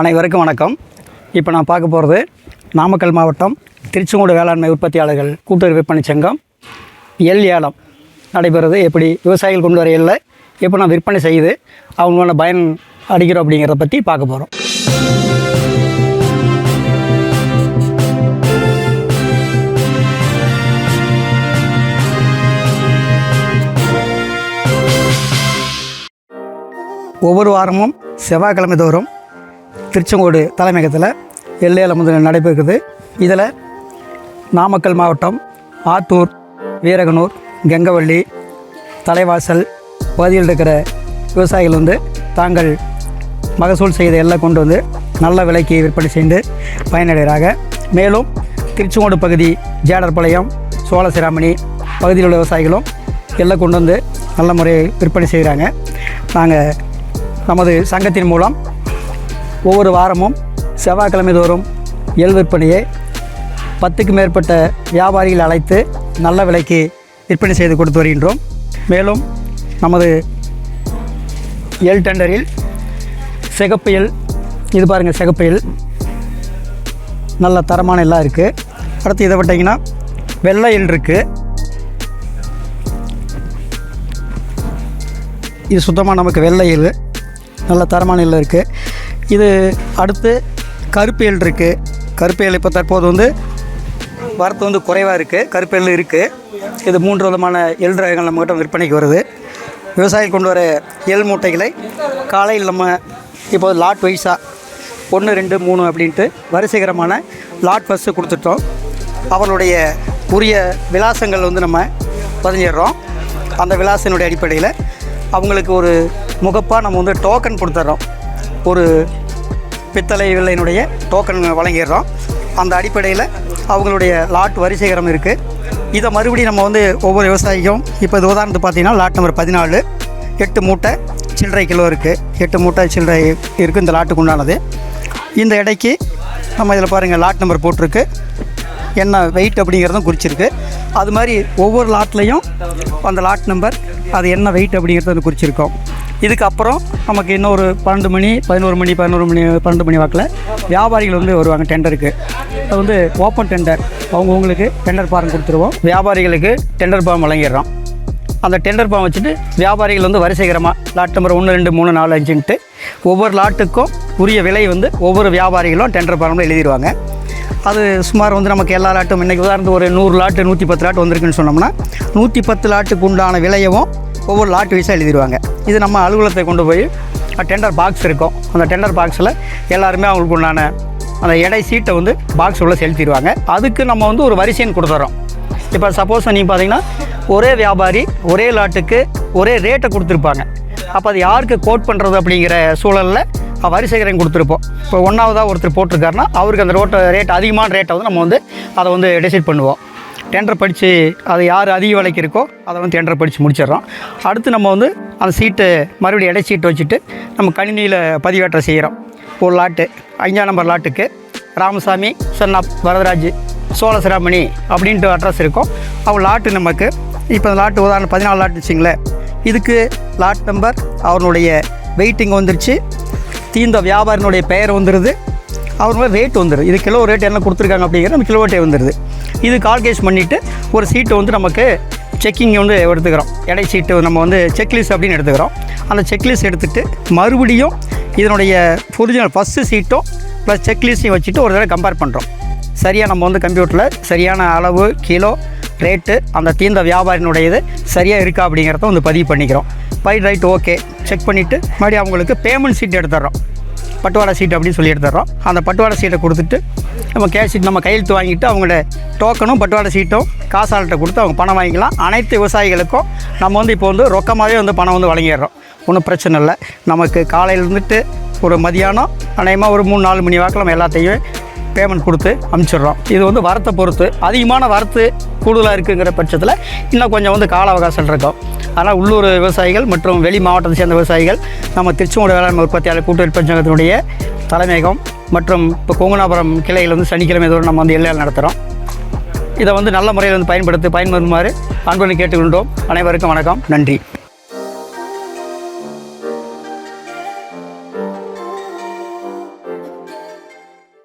அனைவருக்கும் வணக்கம். இப்போ நான் பார்க்க போகிறது நாமக்கல் மாவட்டம் திருச்செங்கோடு வேளாண்மை உற்பத்தியாளர்கள் கூட்டுறவு விற்பனை சங்கம் ஏலம் நடைபெறுறது. எப்படி விவசாயிகள் கொண்டு வர எல்லை எப்படி நான் விற்பனை செய்து அவங்களோட பயன் அடிக்கிறோம் அப்படிங்கிறத பற்றி பார்க்க போகிறோம். ஒவ்வொரு வாரமும் செவ்வாய்க்கிழமை தோறும் திருச்செங்கோடு தலைமையகத்தில் ஏலம் வந்து நடைபெறுகிறது. இதில் நாமக்கல் மாவட்டம் ஆத்தூர், வீரகனூர், கெங்கவள்ளி, தலைவாசல் பகுதியில் இருக்கிற விவசாயிகள் வந்து தாங்கள் மகசூல் செய்த எல்லாம் கொண்டு வந்து நல்ல விலைக்கு விற்பனை செய்து பயனடைகிறாங்க. மேலும் திருச்செங்கோடு பகுதி, ஜேடர்பாளையம், சோழசிராமணி பகுதியில் உள்ள விவசாயிகளும் எல்லாம் கொண்டு வந்து நல்ல முறையை விற்பனை செய்கிறாங்க. நாங்கள் நமது சங்கத்தின் மூலம் ஒவ்வொரு வாரமும் செவ்வாய்க்கிழமை தோறும் எள் விற்பனையை 10க்கும் மேற்பட்ட வியாபாரிகள் அழைத்து நல்ல விலைக்கு விற்பனை செய்து கொடுத்து வருகின்றோம். மேலும் நமது எள் டெண்டரில் சிகப்பு எள், இது பாருங்கள், சிகப்பு எள் நல்ல தரமான எல்லாம் இருக்குது. அடுத்து இதை விட்டிங்கன்னா வெள்ளை எள் இருக்குது. இது சுத்தமாக நமக்கு வெள்ளை எள், நல்ல தரமான எள் இருக்குது. இது அடுத்து கருப்பு எள் இருக்குது. கருப்பு எள் இப்போ தற்போது வந்து வரத்து வந்து குறைவாக இருக்குது. கருப்பு எள் இருக்குது. இது 3 விதமான எள் ரகங்கள் நம்மகிட்ட விற்பனைக்கு வருது. விவசாயி கொண்டு வர எள் மூட்டைகளை காலையில் நம்ம இப்போ லாட் வைஸாக 1, 2, 3 அப்படின்ட்டு வரிசைகரமான லாட் பஸ்ஸு கொடுத்துட்டோம். அவர்களுடைய உரிய விலாசங்கள் வந்து நம்ம பதிஞ்சிடுறோம். அந்த விலாசனுடைய அடிப்படையில் அவங்களுக்கு ஒரு முகப்பாக நம்ம வந்து டோக்கன் கொடுத்துட்றோம். ஒரு பித்தளை வெள்ளையினுடைய டோக்கன் வழங்கிடுறோம். அந்த அடிப்படையில் அவங்களுடைய லாட் வரிசைகரம் இருக்குது. இதை மறுபடியும் நம்ம வந்து ஒவ்வொரு விவசாயிக்கும் இப்போ இது உதாரணத்துக்கு பார்த்திங்கன்னா லாட் நம்பர் 14 8 மூட்டை சில்லறை கிலோ இருக்குது. 8 மூட்டை சில்லறை இருக்குது இந்த லாட்டுக்கு உண்டானது. இந்த எடைக்கு நம்ம இதில் பாருங்கள் லாட் நம்பர் போட்டிருக்கு, என்ன வெயிட் அப்படிங்கிறதும் குறிச்சிருக்கு. அது மாதிரி ஒவ்வொரு லாட்லேயும் அந்த லாட் நம்பர், அது என்ன வெயிட் அப்படிங்கிறத குறிச்சிருக்கோம். இதுக்கப்புறம் நமக்கு இன்னொரு 12 மணி 12 மணி வாக்கில் வியாபாரிகள் வந்து வருவாங்க டெண்டருக்கு. அது வந்து ஓப்பன் டெண்டர், அவங்கவுங்களுக்கு டெண்டர் ஃபார்ம் கொடுத்துருவோம். வியாபாரிகளுக்கு டெண்டர் ஃபார்ம் வழங்கிடுறோம். அந்த டெண்டர் ஃபார்ம் வச்சுட்டு வியாபாரிகள் வந்து வரிசைகரமாக லாட் நம்பர் 1, 2, 3, 4, 5ன்ட்டு ஒவ்வொரு லாட்டுக்கும் உரிய விலை வந்து ஒவ்வொரு வியாபாரிகளும் டெண்டர் ஃபார்மில் எழுதிடுவாங்க. அது சுமார் வந்து நமக்கு எல்லா லாட்டும் இன்றைக்கி உதாரணத்துக்கு ஒரு 100 லாட்டு 110 லாட்டு வந்திருக்குன்னு சொன்னோம்னா 110 லாட்டுக்கு உண்டான விலையவும் ஒவ்வொரு லாட் வைஸாக எழுதிடுவாங்க. இது நம்ம அலுவலகத்தை கொண்டு போய் டெண்டர் பாக்ஸ் இருக்கும். அந்த டெண்டர் பாக்ஸில் எல்லாருமே அவங்களுக்கு உண்டான அந்த எடை சீட்டை வந்து பாக்ஸ் உள்ள செலுத்திடுவாங்க. அதுக்கு நம்ம வந்து ஒரு வரிசைன்னு கொடுத்துட்றோம். இப்போ சப்போஸ் நீங்கள் பார்த்தீங்கன்னா ஒரே வியாபாரி ஒரே லாட்டுக்கு ஒரே ரேட்டை கொடுத்துருப்பாங்க. அப்போ அது யாருக்கு கோட் பண்ணுறது அப்படிங்கிற சூழலில் வரிசைகரையும் கொடுத்துருப்போம். இப்போ 1ஆவதாக ஒருத்தர் போட்டிருக்காருன்னா அவருக்கு அந்த ரேட் அதிகமான ரேட்டை வந்து நம்ம வந்து அதை வந்து டிசைட் பண்ணுவோம். டெண்டர் படித்து அது யார் அதிக விலைக்கு இருக்கோ அதை வந்து டெண்டர் படித்து முடிச்சிடறோம். அடுத்து நம்ம வந்து அந்த சீட்டு மறுபடியும் எடை சீட்டு வச்சுட்டு நம்ம கணினியில் பதிவேற்றம் செய்கிறோம். ஒரு லாட்டு 5ஆம் நம்பர் லாட்டுக்கு ராமசாமி, சன் ஆஃப் வரதராஜ், சோழசிராமணி அப்படின்ட்டு அட்ரஸ் இருக்கும். அவங்க லாட்டு நமக்கு இப்போ லாட்டு உதாரணம் 14 லாட்டு வச்சிங்களேன். இதுக்கு லாட் நம்பர், அவனுடைய வெயிட்டிங் வந்துருச்சு, தீந்த வியாபாரினுடைய பெயர் வந்துடுது, அவங்களோட ரேட் வந்துடுது. இது கிலோ ரேட் என்ன கொடுத்துருக்காங்க அப்படிங்கிறது நம்ம கிலோ ரேட்டே வந்துடுது. இது கால்குலேஷன் பண்ணிவிட்டு ஒரு சீட்டை வந்து நமக்கு செக்கிங் வந்து எடுத்துக்கிறோம். எடை சீட்டு நம்ம வந்து செக்லிஸ்ட் அப்படின்னு எடுத்துக்கிறோம். அந்த செக்லிஸ்ட் எடுத்துகிட்டு மறுபடியும் இதனுடைய ஒரிஜினல் ஃபஸ்ட்டு சீட்டும் ப்ளஸ் செக்லிஸ்ட்டையும் வச்சுட்டு ஒரு தடவை கம்பேர் பண்ணுறோம். சரியாக நம்ம வந்து கம்ப்யூட்டரில் சரியான அளவு, கிலோ, ரேட்டு, அந்த தீர்ந்த வியாபாரினுடையது சரியாக இருக்கா அப்படிங்கிறத வந்து பதிவு பண்ணிக்கிறோம். ரைட் ஓகே செக் பண்ணிவிட்டு மறுபடியும் அவங்களுக்கு பேமெண்ட் சீட் எடுத்துடுறோம். பட்டுவாடா சீட் அப்படின்னு சொல்லி எடுத்துடுறோம். அந்த பட்டுவாடா சீட்டை கொடுத்துட்டு நம்ம கேஷ் சீட் நம்ம கையெழுத்து வாங்கிட்டு அவங்களோட டோக்கனும் பட்டுவாடா சீட்டும் காசால்கிட்ட கொடுத்து அவங்க பணம் வாங்கிக்கலாம். அனைத்து விவசாயிகளுக்கும் நம்ம வந்து இப்போ வந்து ரொக்கமாகவே வந்து பணம் வந்து வழங்கிடுறோம். ஒன்றும் பிரச்சனை இல்லை. நமக்கு காலையில் இருந்துட்டு ஒரு மதியானம் அநேகமாக ஒரு 3-4 மணி வாக்கில் நம்ம எல்லாத்தையும் பேமெண்ட் கொடுத்து அனுப்பிச்சிடுறோம். இது வந்து வரத்தை பொறுத்து அதிகமான வரத்து கூடுதலாக இருக்குங்கிற பட்சத்தில் இன்னும் கொஞ்சம் வந்து கால அவகாசம் இருக்கும். ஆனால் உள்ளூர் விவசாயிகள் மற்றும் வெளி மாவட்டத்தை சேர்ந்த விவசாயிகள் நம்ம திருச்செங்கோடு வேளாண்மை உற்பத்தியாளர் கூட்டுறவு விற்பனை சங்கத்தினுடைய தலைமையகம் மற்றும் இப்போ கொங்குநாபுரம் கிளையில் வந்து சனிக்கிழமை தோறும் நம்ம வந்து எல்லையில் நடத்துகிறோம். இதை வந்து நல்ல முறையில் வந்து பயன்படுத்துமாறு அன்புடன் கேட்டுக்கொண்டோம். அனைவருக்கும் வணக்கம், நன்றி.